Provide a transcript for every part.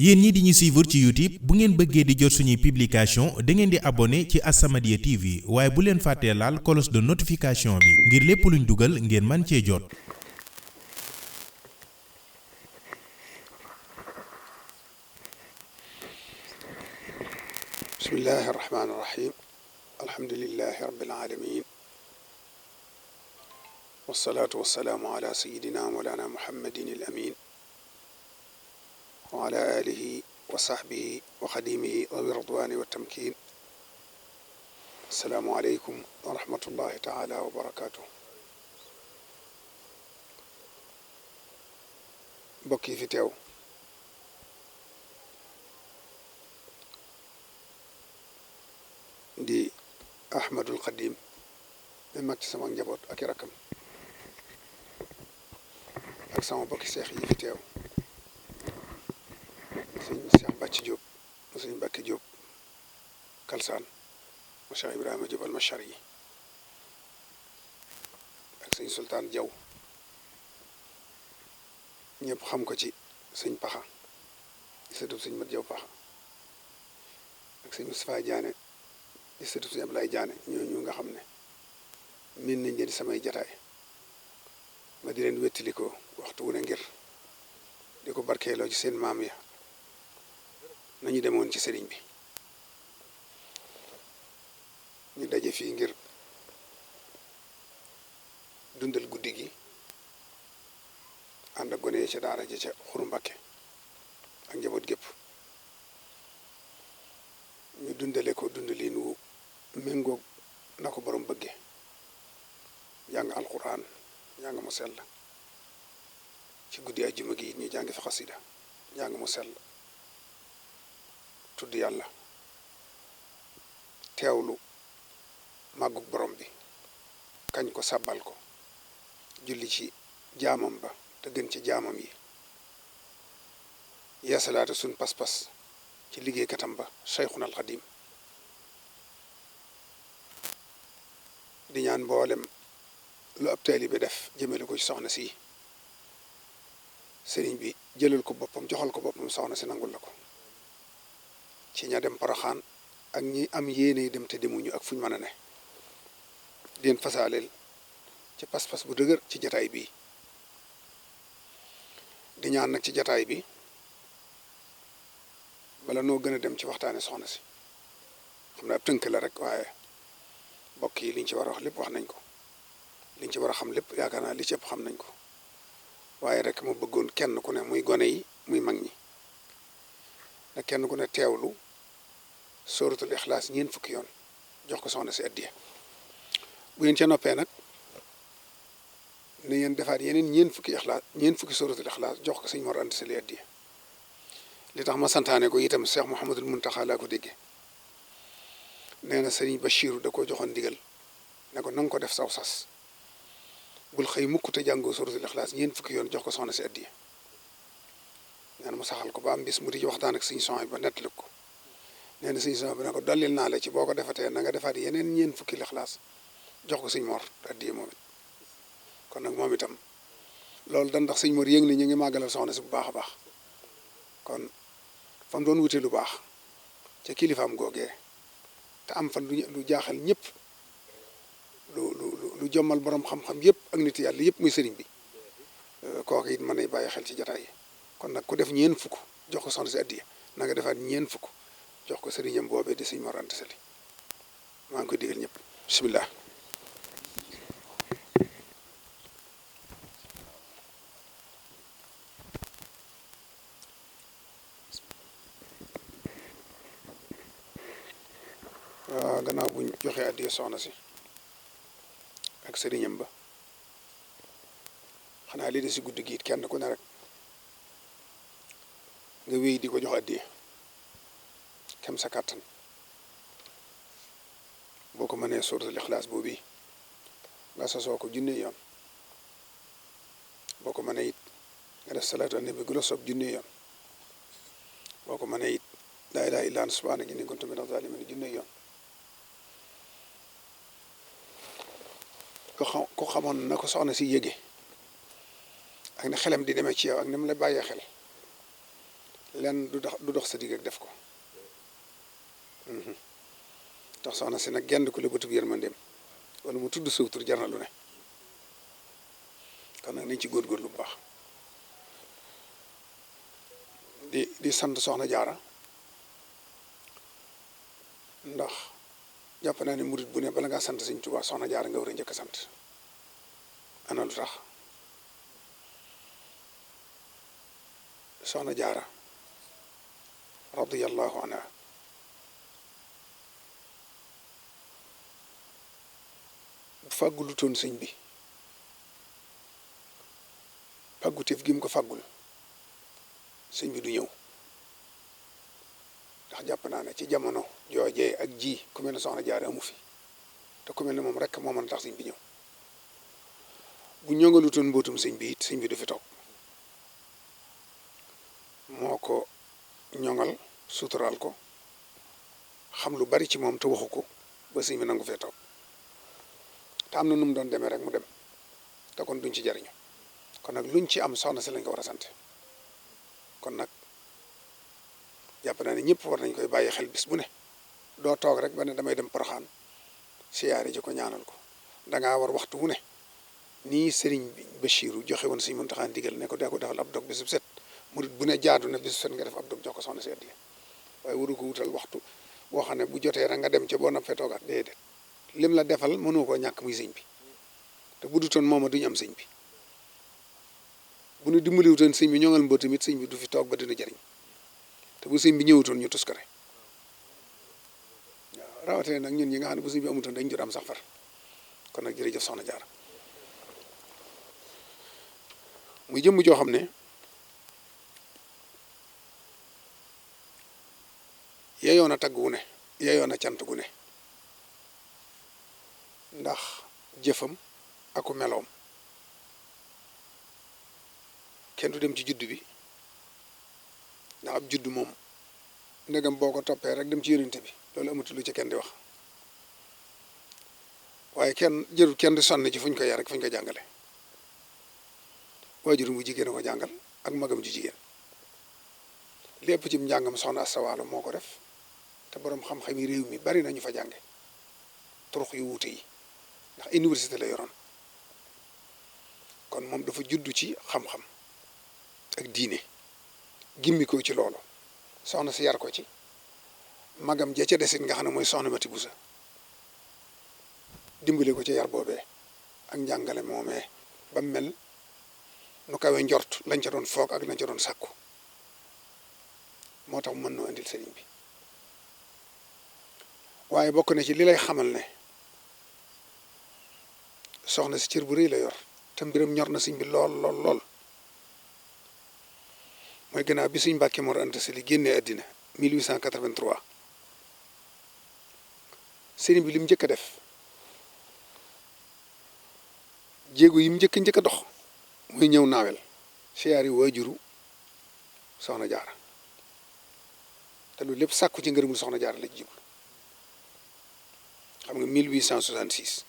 yéen ñi di ñu suivre ci YouTube bu ngeen bëggee di jot suñuy publication da ngeen di abonné ci As-Samadiyya TV waaye bu leen fàttee laal cloche de notification bi ngir lépp luñ dugal ngeen man cee jot. bismillahi irrahmani irrahim alhamdulilahi rabbil alamin wasalaatu wasalaamu ala sayidina mawlana muhammadin al amin wa ala alihi wa sahbihi wa xadimihi dawi ridwani wa tamkin asalaamu aleykum wa rahmatullahi taala wa barakatuh mbokk yi fi teew di Ahmadul Xadim mi mag ci sama njaboot ak i rakkam ak sama bokki seex yi fi teew sëñ Seex Bàcci Jóob mu sëñ Mbàkke Jóob Kalsaan mu Seex Ibrahima Jóob Almashar yi ak sëñ Sultaan Jaw ñëpp xam ko ci sëñ Paxa di sëtub sëñ Mat Jaw Paxa ak sëñ Mustafaa Jaane di sëtub sëñ Ablaay Jaane ñooñu nga xam ne miin nañ leen samay jataay ma di leen wettalikoo waxtu wu ne ngir di ko barkeeloo ci seen maam ya nañu demoon ci sëriñ bi ñu daje fii ngir dundal guddi gi ànd ak gone yi ca daara ja ca Xuru Mbàkke ak njaboot gépp ñu dundale ko dundaliin wu méngoog na ko borom bëgge jàng alquran jàng mu sell ci guddi ajjuma gi ñu jàng fi xasida jàng mu sell tudd yàlla teewlu màggug borom bi kañ ko sàbbal ko julli ci jaamam ba te gën ci jaamam yi yeesalaata suñ pas-pas ci liggéeykatam ba Cheikhuna al Xadim di ñaan mboolem lu ab taalibe def jëmale ko ci soxna si sëriñ bi jëlal ko boppam joxal ko boppam soxna si nangul la ko ci ña dem Poroxaan ak ñi am yéene dem te demuñu ak fuñ mën a ne den fasaaleel ci pas-pas bu dëgër ci jataay bi di ñaan nag ci jataay bi bala noo gën a dem ci waxtaane soxna si xam ne ab tënk la rek waaye mbokk yi liñ ci war a wax lépp wax nañ ko liñ ci war a xam lépp yaakaar naa li ci ëpp xam nañ ko waaye rek mu bëggoon kenn ku ne muy gone yi muy mag ñi nag kenn ku ne teewlu sóoratul ixlaas ñeent fukki yoon jox ko soxna si addiya bu ngeen ca noppee nag ne ngeen defaat yeneen ñeent fukki sóoratul ixlaas jox ko sëñ Mor Anta Sali addiya li tax ma santaane ko itam Cheikh Mouhamadul Muntaxa laa ko déggee nee na sëriñ Bachiru da ko joxoon ndigal ne ko nanga ko def saw sas bul xëy mukk te jàngoo suratul ixlaas ñeent fukki yoon jox ko soxna si addiya nee na mu saxal ko ba am bis mu di ci waxtaan ak sëñ son ba nettali ko nee na sëñ son bi ne ko dollil naa la ci boo ko defatee na nga defaat yeneen ñeent fukki ixlaas jox ko sëñ Mor addiya moom it kon nag moom itam loolu dan ndax sëñ Mor yëg ne ñu ngi màggalal soxna si bu baax a baax kon fam doon wute lu baax ca kilifaam googee te am fan lu jaaxal ñëpp lu jommal borom xam-xam yëpp ak nit yàlla yëpp muy sëriñ bi kooku it mën nay bàyyi xel ci jataay yi kon nag ku def ñeen fukk jox ko soxna si addiya na nga defaat ñeen fukk jox ko sëriñam boobee di sëñ Mor Anta Sali maa ngi koy digal ñëpp bisimilah. waaw gannaaw buñ joxe addiya soxna si ak sëriñam ba xanaa lii de si guddi giit kenn ku ne rek nga wéy di ko jox addiya kem sa kàttan boo ko mënee suratul ixlaas boobu nga sosoo ko junne yoon boo ko mënee it nga def salaatu annabi gu la soob junne yoon boo ko mënee it laa ilaaha illa anta subhaanaka innii kuntu mina zaalimiin junne yoon ko xamoon na ko soxna si yëge ak ne xelam di demee ci yow ak ni mu la bàyyee xel lenn du dox sa digg ak def ko tax soxna si nag genn ku la bëtub yërmandeem wala mu tudd sawtur jar na lu ne kon nag nañ ci góorgóorlu bu baax di sant soxna jaara ndax jàpp naa ne murit bu ne bala ngaa sant Sëñ Tuubaa soxna jaara nga war a njëkk a sant ana lu tax soxna jaara radiyallahu anha bu fàggulutoon sëñ bi fàgguteef gi mu ko fàggul sëñ bi du ñëw ndax jàpp naa ne ci jamono joojee ak ji ku mel ne soxna jaara amu fi te ku mel ne moom rek moo mën a tax sëñ bi ñëw bu ñongalutoon mbootum sëñ bi it sëñ bi du fi toog moo ko ñoŋal suturaal ko xam lu bari ci moom te waxu ko ba sëñ bi nangu fee toog te am na nu mu doon demee rek mu dem te kon duñ ci jariñu kon nag luñ ci am soxna si lañ ko war a sant kon nag jàpp naa ne ñëpp war nañ koy bàyyi xel bis bu ne doo toog rek ba ne damay dem Poroxaan siyaare ji ko ñaanal ko dangaa war waxtu wu ne nii sëriñ Bachiru joxe woon Sëriñ Muntaxa ndigal ne ko daa ko defal ab dog bisub set murit bu ne jaadu na bisub set nga def ab dog jox ko soxna si addiya waaye waru ko wutal waxtu boo xam ne bu jotee rek nga dem ca boo noppee toogaat déedéet lim la defal mënoo koo ñàkk muy sëñ bi te bu dutoon mooma duñu am sëñ bi bu nu dimbaliwutoon sëñ bi ñoŋal mboo tamit sëñ bi du fi toog ba dina jariñ te bu sëñ bi ñëwutoon ñu tuskare waaw rawatina nag ñun ñi nga xam ne bu sëñ bi amutoon dañ jot am sax far kon nag jërëjëf soxna Jaara muy jëmm joo xam ne yeyoon a tagg wu ne yeyoon a cant gu ne ndax jëfam aku meloom kenn du dem ci judd bi ndax ab judd moom ndegam boo ko toppee rek dem ci yonente bi loolu amatul lu ci kenn di wax waaye kenn jërul kenn di sonn ci fu ñu ko yar rek fu ñu ko jàngale waajur mu jigéen a ko jàngal ak magam ju jigéen lépp ci njàngam soxna Asta Waalo moo ko def te boroom xam-xam yi réew mi bari nañu fa jànge turux yu wuute yi ndax université la yoroon kon moom dafa juddu ci xam-xam ak diine gimmi ko ci loolu soxna si yar ko ci magam ja ca desit nga xam ne mooy soxna Mati Busa dimbale ko ci yar boobee ak njàngale moomee ba mel nu kawe njort lañ ca doon foog ak lañ ca doon sàkku moo tax mën noo indil sëriñ bi waaye bokk na ci li lay xamal ne soxna si cër bu rëy la yor te mbiram ñor na sëñ bi lool lool lool mooy gannaaw bi Sëñ Mbàkke Mor Anta Sali génnee àddina 1883 sëriñ bi li mu njëkk a def jéego yi mu njëkk a dox mooy ñëw naawel siyaari waajuru soxna Jaara te loolu lépp sàkku ci ngërëmul soxna Jaara la jiblu xam nga 1866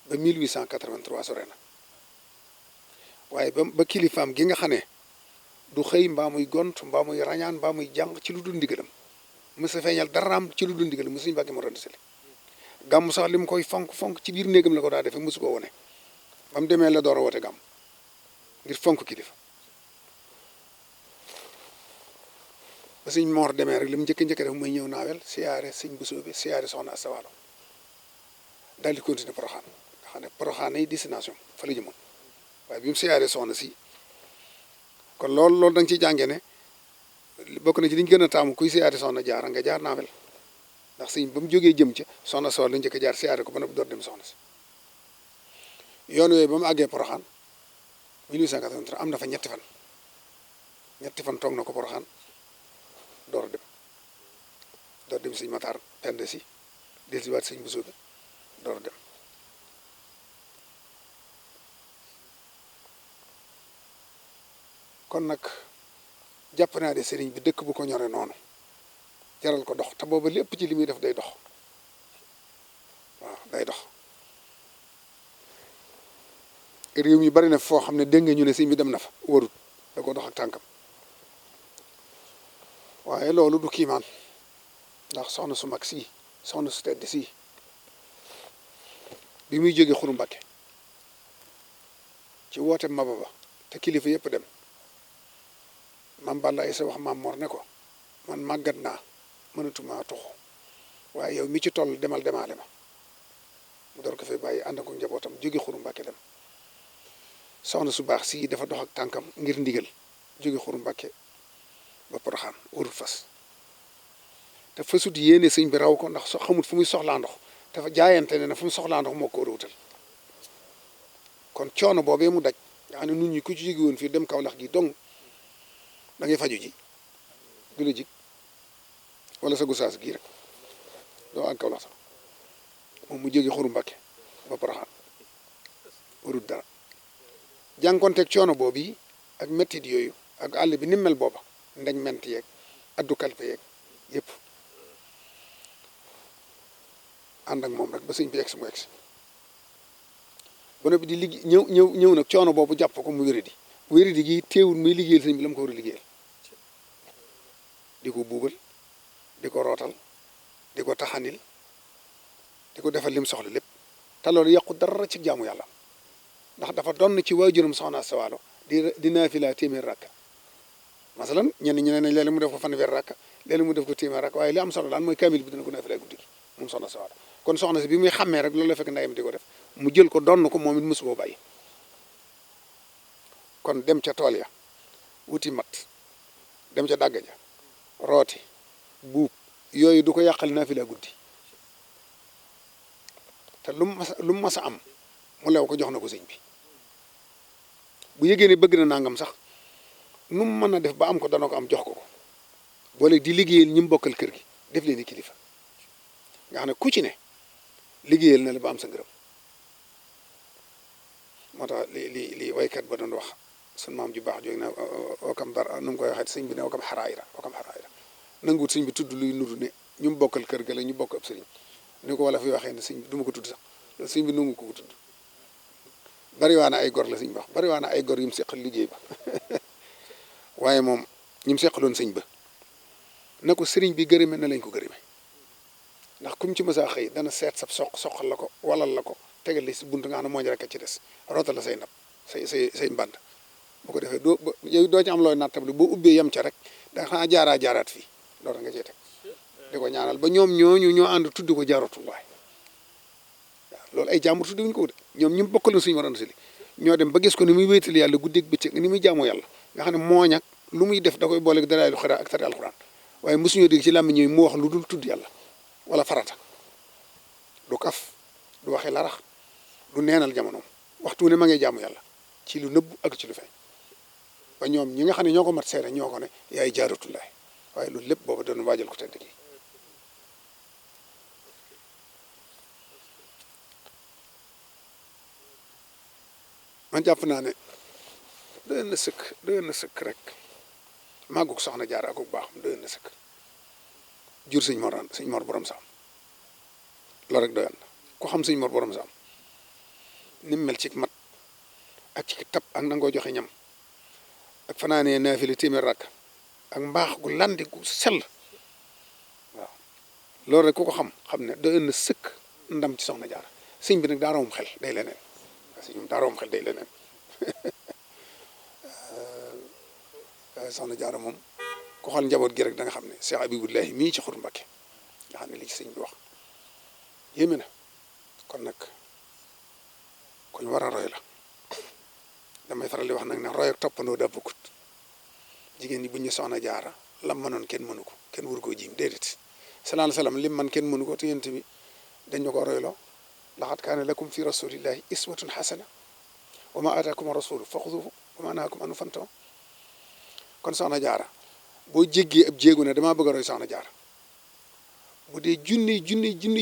ba 1883 sore na waaye ba kilifaam gi nga xam ne du xëy mbaa muy gont mbaa muy rañaan mbaa muy jàng ci lu dul ndigalam mësa feeñal daraam ci lu dul ndigalam mu Sëñ Mbàkke Mor Anta Sali gàmm sax li mu koy fonk ci biir néegam la ko daa defee mësu ko wone ba mu demee la door a woote gàmm ngir fonk kilifa ba Sëñ Mor demee rek li mu njëkk def mooy ñëw naawel siyaare Sëñ Busoobe siyaare soxna Asta Waalo daal di continuer Poroxaan nga xam ne Poroxaan ay destination fa la jëmoon waaye bi mu siyaaree soxna si kon loolu da nga ciy jàngee ne bokk na ci li ñu gën a taamu kuy siyaare soxna Jaara nga jaar naawel ndax sëñ ba mu jógee jëm ca soxna Sool la njëkk a jaar siyaare ko ba noppi door dem soxna si yoon yooyu ba mu àggee Poroxaan 1883 am na fa ñetti fan toog na ko Poroxaan door dem Sëñ Matar Penda si dellusiwaat Sëñ Busoobe door dem kon nag jàpp naa de sëriñ bi dëkk bu ko ñore noonu jaral ko dox te booba lépp ci li muy def day dox waaw day dox réew mi bari na foo xam ne dégg nga ñu ne sëriñ bi dem na fa warut da ko dox ak tànkam waaye loolu du kiimaan ndax soxna su mag sii soxna su tedd sii bi muy jóge Xuru Mbàkke ci woote Maba ba te kilifa yëpp dem mam Balla ay sa wax maam Mor ne ko man màggat naa mënatuma tuxu waaye yow mi ci toll demal demaale ma mu door ko fay bàyyi ànd ak njabootam jóge Xuru Mbàkke dem soxna su baax sii dafa dox ak tànkam ngir ndigal jóge Xuru Mbàkke ba Poroxaan warul fas te fasut yéene sëñ bi raw ko ndax xamut fu muy soxlaa ndox dafa jaayante ne na fu mu soxlaa ndox moo ko war a wutal kon coono boobee mu daj nga xam ne nun ñi ku ci jóge woon fii dem Kawlax gi dong da ngay faju ji du la jig wala sa gusaas gii rek doo ak Kawlax sax moom mu jóge Xuru Mbàkke ba Poroxaan warut dara jànkonteeg coono boobu yi ak mettit yooyu ak àll bi ni mel booba ndañ ment yeeg addu kalpe yeeg yëpp ànd ak moom rek ba sëñ bi egsi mu egsi ba noppi di liggéey ñëw nag coono boobu jàpp ko mu wéradi gi teewul muy liggéeyal sëñ bi la mu ko war a liggéeyal di ko buugal di ko rootal di ko taxanil di ko defal lim soxla lépp te loolu yàqu dara ci jaamu yàlla ndax dafa doon ci waajuram soxna Asta Waalo di naafila téeméer rakka masalan ñenn ñi ne nañ léeg-léeg mu def ko fanweer rakka léeg-léeg mu def ko téeméer rakka waaye li am solo daal mooy kaamil bi dina ko naafila guddi gi moom soxna Asta Waalo kon soxna si bi muy xàmmee rek loolu la fekk ndeyam di ko def mu jël ko donn ko moom it mosu koo bàyyi kon dem ca tool ya wuti mat dem ca dàgg ja rooti buub yooyu du ko yàqal naafila guddi te lu mu mas a am mu lew ko jox na ko sëñ bi bu yëgee ne bëgg na nangam sax nu mu mën a def ba am ko dana ko am jox ko ko boole di liggéeyal ñi mu bokkal kër gi def leen ni kilifa nga xam ne ku ci ne liggéeyal na la ba am sa ngërëm moo tax li waykat ba doon wax sun maam ju baax jóg na wakam dara nu mu koy waxee sëñ bi ne wakam xaraayira nanguwut sëñ bi tudd luy nuru ne ñu mu bokkal kër ga la ñu bokk ab sëriñ ni ko wala fi waxee ne sëñ bi du ma ko tudd sax sëñ bi nangu ko tudd bariwaa na ay gor la sëñ bi wax bariwaa na ay gor yu mu seqal liggéey ba waaye moom ñi mu seqaloon sëñ ba na ko sëriñ bi gërëme na lañ ko gërëme ndax kum ci mësaa xëy dana seet sab soqal la ko walal la ko tegal li si buntu nga xam ne mooñ rek a ci des rootal la say ndab say mbànd bu ko defee yow doo ci am looy nattable boo ubbee yem ca rek da xanaa jaaraat fii loolu nga cee teg di ko ñaanal ba ñoom ñoo ànd tudd ko jaaratullaay waaw loolu ay jàmbur tuddi wuñ ko de ñoom ñi bokkal na suñu waroon si li ñoo dem ba gis ko ni muy wéetali yàlla guddeeg bëccëg ni muy jaamoo yàlla nga xam ne mooñ ak lu muy def da koy booleeg dalaalu xira ak tari alxuraan waaye mosuñoo dégg ci làmmiñ ñooy mu wax lu dul tudd yàlla wala farata du kaf du waxee larax du neenal jamonoom waxtu ne ma ngay jaamu yàlla ci lu nëbb ak ci lu feeñ ba ñoom ñi nga xam ne ñoo ko mat seere ñoo ko ne yaay jaaratullaay waaye loolu lépp booba doon waajal ko tedd gi man jàpp naa ne doyoon na sëkk rek màggug soxna Jaara ak bu baax doyoon na sëkk jur sëñ Mor borom saam loolu rek doyoon na ku xam sëñ Mor borom saam ni mu mel ci mat ak ci tab ak nangoo joxe ñam ak fanaanee naafila téeméer rakk ak mbaax gu landi gu sell waaw loolu rek ku ko xam ne doyoon na sëkk ndam ci soxna Jaara sëñ bi nag daa rawum xel day leneen sëñ bi daa rawum xel day leneen soxna Jaara moom ku xool njaboot gi rek da nga xam ne Cheikh Abibullahi mii ci Xuru Mbàkke nga xam ne li ci sëñ bi wax yéeme na kon nag kuñ war a roy la damay faral di wax nag ne roy ak toppandoo daa bokkut jigéen ñi bu ñu soxna Jaara lam mënoon kenn mënu ko kenn waru koo jiim déedéet sallallahu alayhi wa sallam lim man kenn mënu ko te yent bi dañ ñu ko royloo laqad kaana lakum fi rasulillahi iswatun hasana wa ma ataakum rasulu fa xuduhu wa ma nahaakum anhu fantahu kon soxna Jaara boo jéggee ab jéego ne damaa bëgg a roy soxna Jaara bu dee junni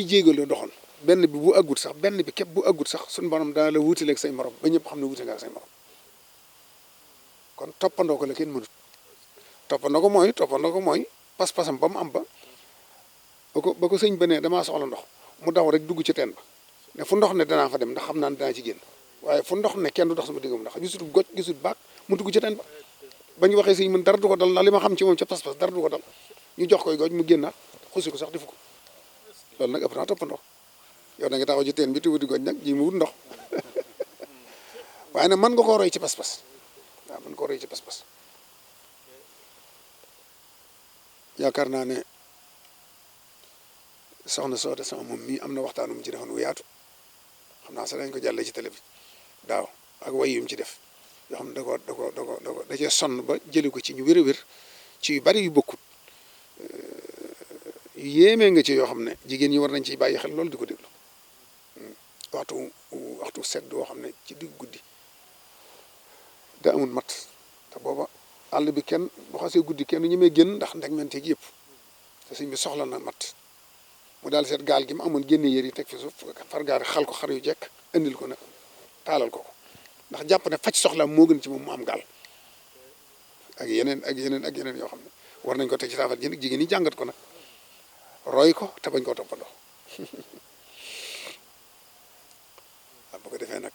jéego la doxoon benn bi bu aggut sax benn bi képp bu aggut sax suñu borom dana la wutaleeg say morom ba ñëpp xam ne wute nga ak say morom kon toppandoo ko la kenn mënut toppandoo ko mooy pas-pasam ba mu am ba ko sëñ ba ne damaa soxla ndox mu daw rek dugg ci teen ba ne fu ndox ne danaa fa dem ndax xam naa ne danaa ci génn waaye fu ndox ne kenn du dox sama diggam ndax gisul goj gisul baag mu dugg ci teen ba bañ waxee sëñ mën dara du ko dal ndax li ma xam ci moom ca pas-pas dara du ko dal ñu jox koy goj mu génnaat xusi ko sax defu ko loolu nag ëpp naa toppandoo yow da nga taxaw ci teen bi te wuti goj nag ji mu wut ndox waaye nag mën nga koo roy ci pas-pas waaw mën nga koo roy ci pas-pas yaakaar naa ne soxna Sooda sama moom mii am na waxtaanu mu ci defoon wu yaatu xam naa sax dañ ko jàllee ci télé bi daaw ak way yu mu ci def yoo xam ne da cee sonn ba jëli ko ci ñu wér a wér ci yu bari yu bokkut yu yéemee nga ci yoo xam ne jigéen ñi war nañ ciy bàyyi xel loolu di ko déglu waxtu sedd woo xam ne ci digg guddi da amul mat te booba àll bi kenn bu xasee guddi kenn ñemee génn ndax ndeg menteeg yëpp te sëñ bi soxla na mat mu daal seet gaal gi mu amoon génne yër yi teg fi suuf far gaari xal ko xar yu jekk indil ko nag taalal ko ndax jàpp ne faj soxla moo gën ci moom mu am gaal ak yeneen yoo xam ne war nañ ko teg ci taafal ji nag jigéen ñi jàngat ko nag roy ko te bañ koo toppandoo bu ko defee nag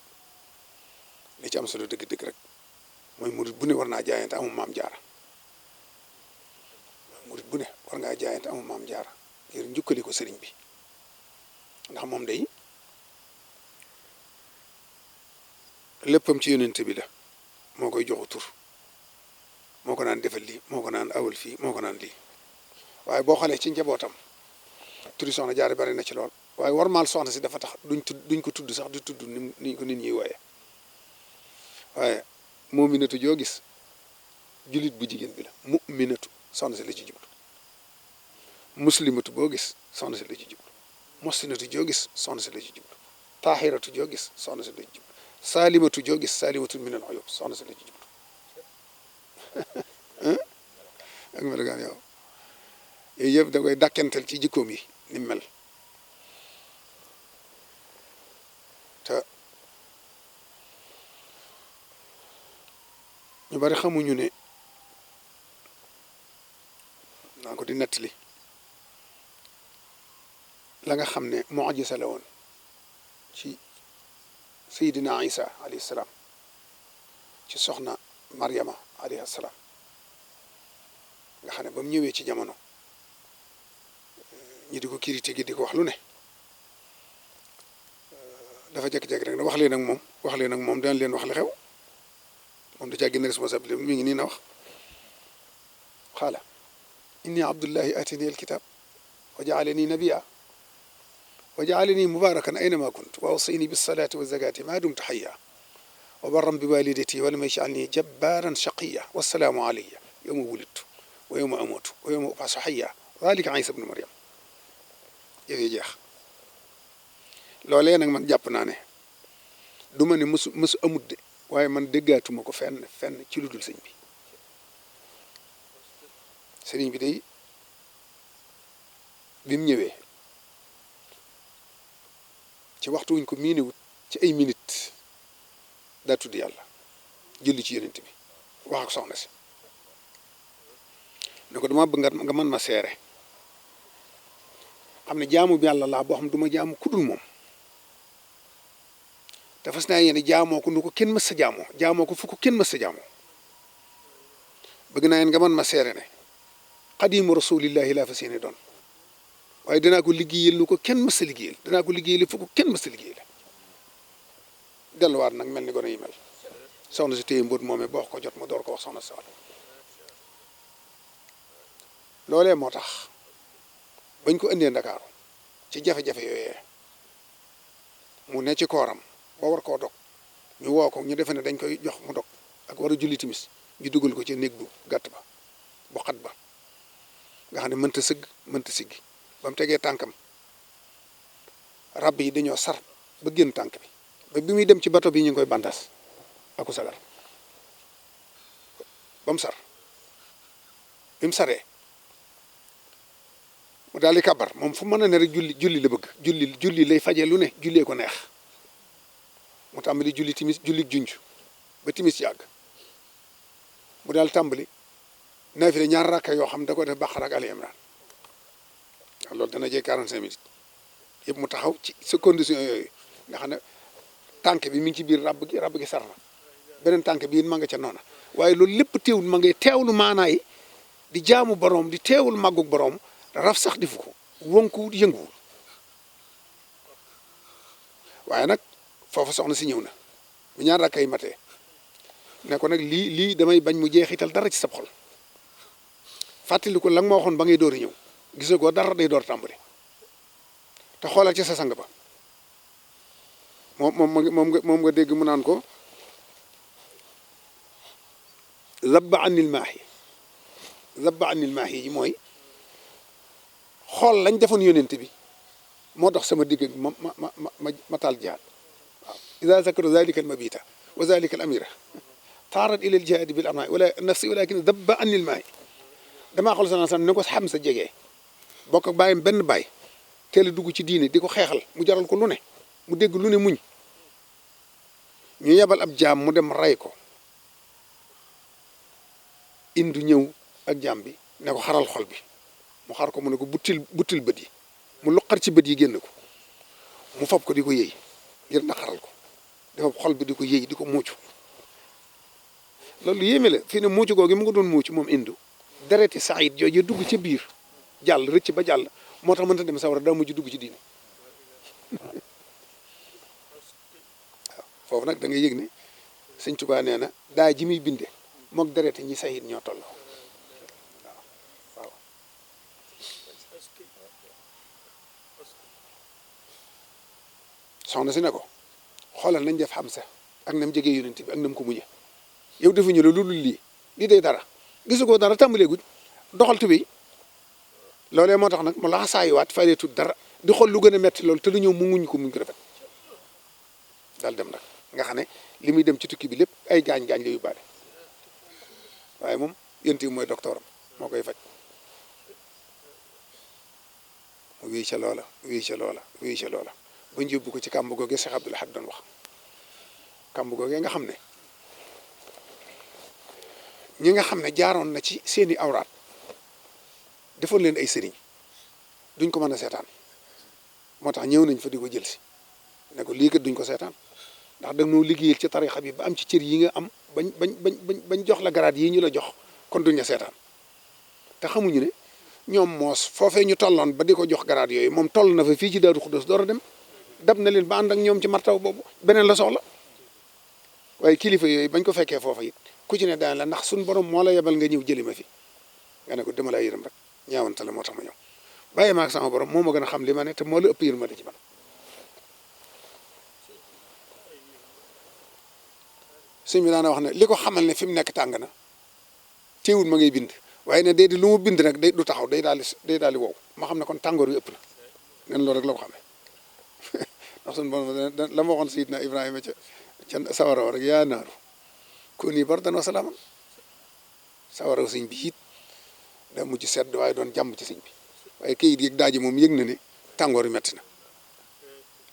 li ci am solo dëgg-dëgg rek mooy murit bu ne war naa jaayante amul maam jaara murit bu ne war ngaa jaayante amul maam jaara ngir njukkali ko sëriñ bi ndax moom day léppam ci yonent bi la moo koy joxu tur moo ko naan defal lii moo ko naan awal fii moo ko naan lii waaye boo xoolee ci njabootam turi soxna jaare bari na ci lool waaye warmaal soxna si dafa tax duñ ko tudd sax di tudd ni ko nit ñi wooye waaye muminatu joo gis julit bu jigéen bi la muminatu soxna si la ci jublu muslimatu boo gis soxna si la ci jublu mosinatu joo gis soxna si la ci jublu taahiratu joo gis soxna si la ci jublu saalimatu joo gis saalimatu minal uyub soxna si la ci jublu ak melokaan yow yooyu yëpp da koy dàkkental ci jikkoom yi ni mel te ñu bari xamuñu ne naa ko di nettali la nga xam ne mu'jiza la woon ci Seydina Isa alayhi salaam ci soxna Maryama alayhi salaam nga xam ne ba mu ñëwee ci jamono ñi di ko kirité gi di ko wax lu ne dafa jékki-jékki rek ne wax leen ak moom daan leen wax li xew moom da caa génn responsabilité mi ngi nii na wax xaala inni abdullahi atani alkitab wa jaalani nabiya wa jaalani mubarakan aynama kunt wa awsayni bisalati wa zakati ma dumtu hayya wa barran bi walidati wa lam yaj'alni jabbaran shaqiya wassalaamu alayya yawma wulidtu wa yawma amutu wa yawma ub'asu hayya dhalika Isa ibnu Maryam yëf yi jeex loolee nag man jàpp naa ne du ma ne mësu amut de waaye man déggaatuma ko fenn ci lu dul sëñ bi sëriñ bi day bi mu ñëwee ci waxtu wuñ ko miinewut ci ay minute daa tudd yàlla julli ci yonent bi wax ak soxna si ne ko dama bëgg nga mën ma seere xam ne jaamu bi yàlla laa boo xam du ma jaamu kudul moom te fas naa yéene jaamoo ko nu ko kenn mës sa jaamoo ko fu ko kenn mës sa jaamoo bëgg naa yéen nga mën ma seere ne xadimu rasulillahi laa fas yéene doon waaye dinaa ko liggéeyal nu ko kenn mës sa liggéeyal dinaa ko liggéeyal fu ko kenn mës sa liggéeyal delluwaat nag mel ni gone yi mel soxna si téye mbóot moomee boo ko jot ma door ko wax soxna si wàll loolee moo tax bañ ko indee Ndakaaru ci jafe-jafe yooyee mu ne ci kooram ba war koo dog ñu woo ko ñu defe ne dañ koy jox mu dog ak war a julli timis ñu dugal ko ci néeg bu gàtt ba bu xat ba nga xam ne mënta sëgg mënta siggi ba mu tegee tànkam rab yi dañoo sar ba génn tànk bi ba bi muy dem ci bato bi ñu ngi koy bandas aku sagar ba mu sar bi mu saree mu daal di kabar moom fu mën a ne rek julli la bëgg julli lay fajee lu ne jullee ko neex mu tàmbali julli timis julli junj ba timis yàgg mu daal tàmbali naafile ñaar rakka yoo xam da ko def Baqara ak Ali Imran loolu dana jee 45 minutes yëpp mu taxaw ci sa condition yooyu nga xam ne tànk bi mi ngi ci biir ràbb gi sar na beneen tànk bi it ma nga ca noona waaye loolu lépp teewul ma ngay teewlu maanaay di jaamu boroom di teewul màggug boroom raf sax difu ko wonkuwul yënguwul waaye nag foofu soxna si ñëw na bu ñaar rakkay matee ne ko nag lii damay bañ mu jeexital dara ci sab xol fàttali ko la nga ma waxoon ba ngay door a ñëw gisoo ko dara day door tàmbali te xoolal ci sa sang ba moom nga dégg mu naan ko zabba anil maahi yi mooy xool lañ defoon yonent bi moo tax sama digg ma taal jihaad waaw ida zakara zalika al mabita wa zalika al amira taarat ila al jihaadi bil amna wala nafsi walakin zabba anil maahi damaa xool sana sam ne ko xam sa jegee bokk ak bàyyam benn baay teel a dugg ci diine di ko xeexal mu jaral ko lu ne mu dégg lu ne muñ ñu yebal ab jaam mu dem rey ko indu ñëw ak jaam bi ne ko xaral xol bi mu xar ko mu ne ko buttil bët yi mu luqar ci bët yi génn ko mu fab ko di ko yëy ngir na xaral ko dafa xol bi di ko yëy di ko muucu loolu yéeme la fii ne muucu googu mu nga doon muucu moom indu dereti saayit jooju dugg ci biir jàll rëcc ba jàll moo tax mënta dem sawara daa mujj dugg ci diine waaw foofu nag da ngay yëg ne Sëñ Tuubaa nee na daa ji muy binde mook dereti ñi sayit ñoo tolloo waaw soxna si ne ko xoolal nañ def xam sa ak nam jegee yonent bi ak nam ko muñe yow defuñu la lu dul lii day dara gisu ko dara tàmbalee guñ doxal tubéy loolee moo tax nag mu laa saayuwaat fayee tut dara di xool lu gën a metti loolu te lu ñëw mu muñ ko rafet daal dem nag nga xam ne li muy dem ci tukki bi lépp ay gaañ-gaañ la yóbbaale waaye moom yonent bi mooy docteur am moo koy faj mu wéy ca loola ba ñu yóbbu ko ci kàmb googee Cheikh Abdoul Ahad doon wax kàmb googee nga xam ne ñi nga xam ne jaaroon na ci seeni awraat defoon leen ay sëriñ duñ ko mën a seetaan moo tax ñëw nañ fa di ko jël si ne ko lii kat duñ ko seetaan ndax da noo liggéeyal ci tarixa bi ba am ci cër yi nga am bañ jox la garaat yi ñu la jox kon duñ la seetaan te xamuñu ne ñoom moos foofee ñu tolloon ba di ko jox garaat yooyu moom toll na fa fii ci Daaru Xuddoos door a dem dab na leen ba ànd ak ñoom ci martaw boobu beneen la soxla waaye kilifa yooyu bañ ko fekkee foofa it ku ci ne daan la ndax suñ borom moo la yebal nga ñëw jëli ma fi nga ne ko dama laa yërëm rek ñaawante la moo tax ma ñëw bàyyi ma ak sama borom moo ma gën a xam li ma ne te moo la ëpp yërmande ci man sëñ bi daana wax ne li ko xamal ne fi mu nekk tàng na teewul ma ngay bind waaye ne day di lu mu bind nag day du taxaw day daal di wow ma xam ne kon tàngoor wi ëpp na nen loolu rek la ko xamee ndax suñu borom la ma waxoon Seydina Ibrahima ca sawaraw rek yaa naaru kuni bardan wa salaaman sawaraw sëñ bi it daa mujj sedd waaye doon jàmm ci sëñ bi waaye kayit yëg daaji moom yëg na ne tàngoor wi metti na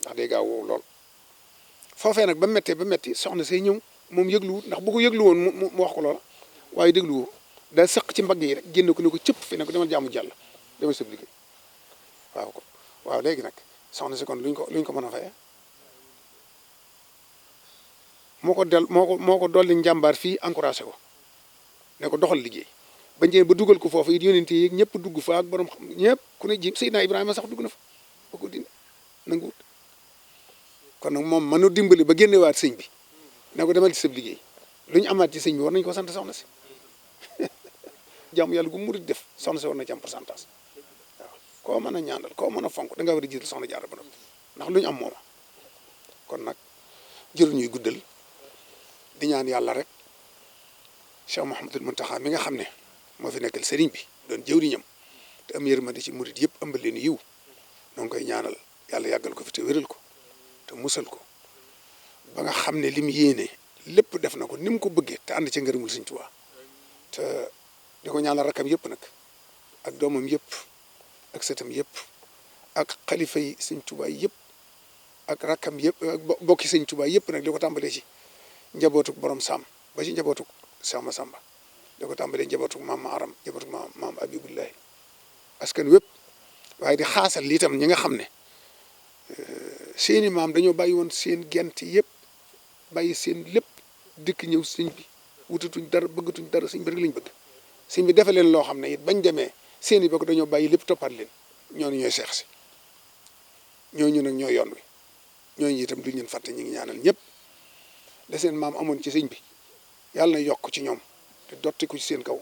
ndax day gaaw wow lool foofee nag ba metti soxna say ñëw moom yëgluwut ndax bu ko yëglu woon mu wax ko loola waaye dégluwoo daa sëq ci mbagg yi rek génn ko ne ko cëpp fi ne ko demal jaamu jàll demal sëb liggéey waaw léegi nag soxna si kon luñ ko mën a fayee moo ko dolli njàmbaar fii encouragé ko ne ko doxal liggéey ba njëriñ ba dugal ko foofu it yonent yi ñëpp dugg fa ak borom xam ñëpp ku ne ji Seydina Ibrahima sax dugg na fa ba ko dindi nanguwut kon nag moom mënu dimbali ba génnewaat sëñ bi ne ko demal ci sëb liggéey lu ñu amaat ci sëñ bi war nañu ko sant soxna si jàmm yàlla gu murid def soxna si war na ci am pourcentage waaw koo mën a ñaanal koo mën a fonk da nga war a jiital soxna Jaara ba noppi ndax lu ñu am mooma kon nag jërë ñuy guddal di ñaan yàlla rek Cheikh Mouhamadul Mountakha mi nga xam ne moo fi nekkal sëriñ bi doon jëwriñam te am yërmande ci murid yëpp ëmbal leen yiw noo ngi koy ñaanal yàlla yàggal ko fi te wéral ko te musal ko ba nga xam ne li mu yéene lépp def na ko ni mu ko bëggee te ànd ci ngërëmul Sëñ Tuubaa te di ko ñaanal rakkam yëpp nag ak doomam yëpp ak sëtam yëpp ak xalifa yi Sëñ Tuubaa yëpp ak rakkam yëpp ak bokki Sëñ Tuubaa yëpp nag li ko tàmbalee ci njabootuk borom Sam ba ci njabootuk Cheikh Massamba li ko tàmbalee njabootuk maam Aram njabootuk maam Abibullahi askan wépp waaye di xaasal li itam ñi nga xam ne seeni maam dañoo bàyyi woon seen gent yëpp bàyyi seen lépp dikk ñëw sëñ bi wutatuñ dara bëggatuñ dara sëñ bi rek lañ bëgg sëñ bi defe leen loo xam ne it bañ demee seeni bokk dañoo bàyyi lépp toppat leen ñooñu ñooy seex si ñooñu nag ñooy yoon wi ñooñu itam duñ leen fàtte ñu ngi ñaanal ñëpp la seen maam amoon ci sëñ bi yàlla na yokk ci ñoom te dotti ko ci seen kaw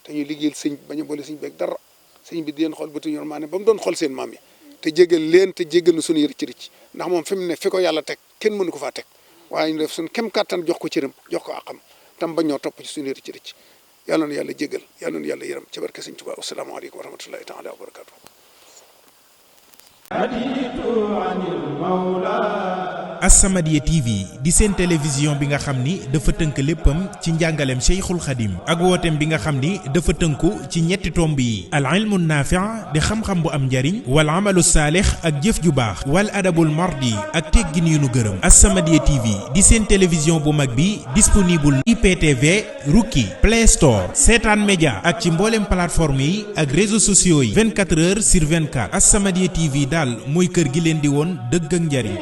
te ñu liggéeyal sëñ bañ a boole sëñ beeg dara sëñ bi di leen xool bëtu ñor maa ne ba mu doon xool seen maam yi te jégal leen te jégal na suñu rëcc rëcc ndax moom fi mu ne fi ko yàlla teg kenn mënu ko faa teg waaye ñu def suñu kem kàttan jox ko cëram jox ko àqam tam bañ ñoo topp ci suñu rëcc rëcc yàlla na yàlla jégal yàlla na yàlla yërëm ci barke sëñ Tuubaa asalaamaaleykum wa rahmatullahi taala wa barakaatu. As-Samadiyya TV di seen télévision bi nga xam ni dafa tënk léppam ci njàngaleem Cheikhul Khadim ak wooteem bi nga xam ni dafa tënku ci ñetti tomb yi al ilmu naafi' di xam-xam bu am njariñ wal amalu saalix ak jëf ju baax wal adabul mardi ak teggin yu nu gërëm. As-Samadiyya TV di seen télévision bu mag bi disponible IPTV Rookie Play Store Seetaan Média ak ci mbooleem plateforme yi ak réseaux sociaux yi 24 heures sur 24. As-Samadiyya TV daal mooy kër gi leen di woon dëgg ak njariñ.